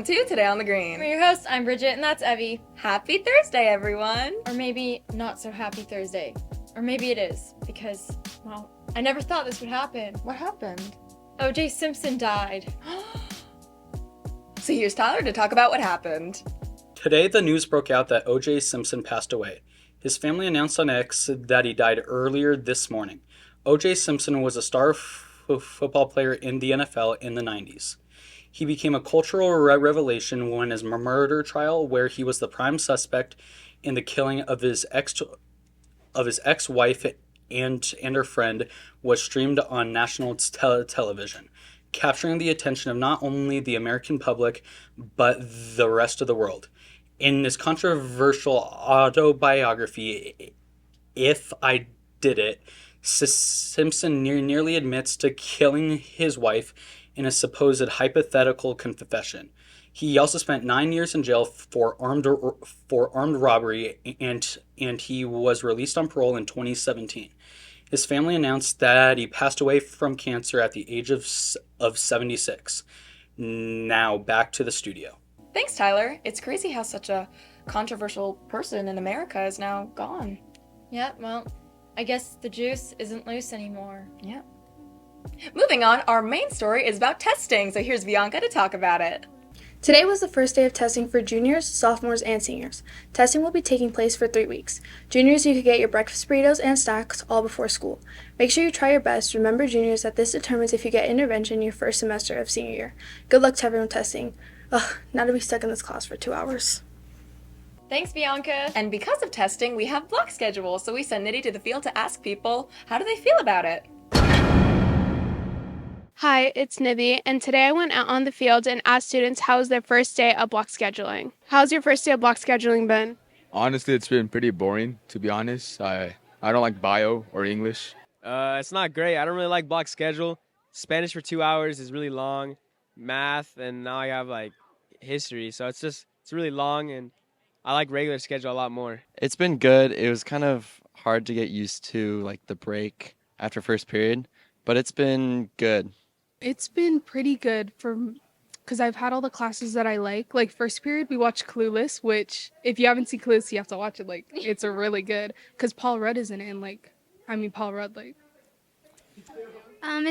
to Today on the I'm Green. your host, I'm Bridget, and that's Evie. Happy Thursday, everyone. Or maybe not so happy Thursday. Or maybe it is, because, well, I never thought this would happen. What happened? O.J. Simpson died. So here's Tyler to talk about what happened. Today, the news broke out that O.J. Simpson passed away. His family announced on X that he died earlier this morning. O.J. Simpson was a star football player in the NFL in the 90s. He became a cultural revelation when his murder trial, where he was the prime suspect in the killing of his ex-wife and her friend, was streamed on national television, capturing the attention of not only the American public, but the rest of the world. In his controversial autobiography, If I Did It, Simpson nearly admits to killing his wife in a supposed hypothetical confession. He also spent 9 years in jail for armed robbery, and he was released on parole in 2017. His family announced that he passed away from cancer at the age of 76. Now back to the studio. Thanks, Tyler. It's crazy how such a controversial person in America is now gone. Yeah, well, I guess the juice isn't loose anymore. Yeah. Moving on, our main story is about testing, so here's Bianca to talk about it. Today was the first day of testing for juniors, sophomores, and seniors. Testing will be taking place for 3 weeks. Juniors, you could get your breakfast burritos and snacks all before school. Make sure you try your best. Remember, juniors, that this determines if you get intervention your first semester of senior year. Good luck to everyone testing. Ugh, now to be stuck in this class for 2 hours. Thanks, Bianca. And because of testing, we have block schedule, so we send Nitty to the field to ask people, how do they feel about it? Hi, it's Nibby, and today I went out on the field and asked students how was their first day of block scheduling. How's your first day of block scheduling been? Honestly, it's been pretty boring, to be honest. I don't like bio or English. It's not great. I don't really like block schedule. Spanish for 2 hours is really long. Math, and now I have history, so it's really long, and I like regular schedule a lot more. It's been good. It was kind of hard to get used to the break after first period, but it's been good. It's been pretty good because I've had all the classes that I like. Like first period, we watched Clueless, which if you haven't seen Clueless, you have to watch it. It's a really good because Paul Rudd is in it, and Paul Rudd. It's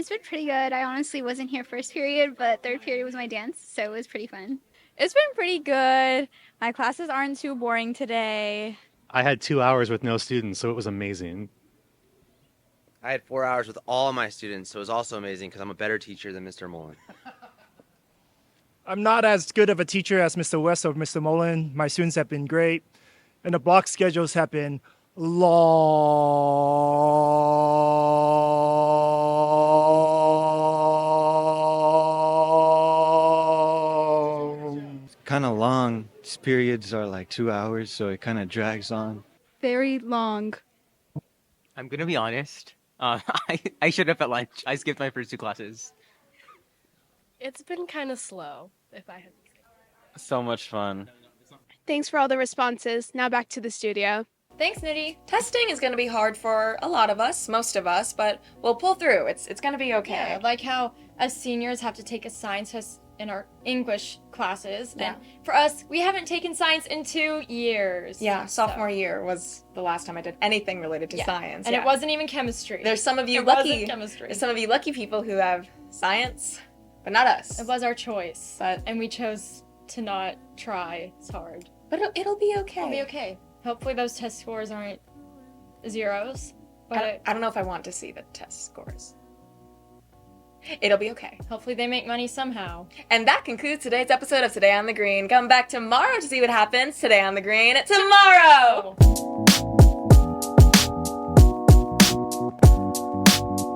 been pretty good. I honestly wasn't here first period, but third period was my dance, so it was pretty fun. It's been pretty good. My classes aren't too boring today. I had 2 hours with no students, so it was amazing. I had 4 hours with all of my students, so it was also amazing because I'm a better teacher than Mr. Mullen. I'm not as good of a teacher as Mr. West or Mr. Mullen. My students have been great, and the block schedules have been long. It's kind of long. These periods are 2 hours, so it kind of drags on. Very long. I'm going to be honest. I showed up at lunch. I skipped my first 2 classes. It's been kind of slow, if I had to say. So much fun. Thanks for all the responses. Now back to the studio. Thanks, Nitty. Testing is going to be hard for a lot of us, most of us, but we'll pull through. It's going to be okay. Yeah, like how us seniors have to take a science test in our English classes. Yeah. And for us, we haven't taken science in 2 years. Yeah, sophomore year was the last time I did anything related to science. And it wasn't even chemistry. There's some of you lucky. There's some of you lucky people who have science, but not us. It was our choice, and we chose to not try as hard. But it'll be okay. It'll be okay. Hopefully those test scores aren't zeros. But I don't know if I want to see the test scores. It'll be okay. Hopefully they make money somehow. And that concludes today's episode of Today on the Green. Come back tomorrow to see what happens today on the Green tomorrow!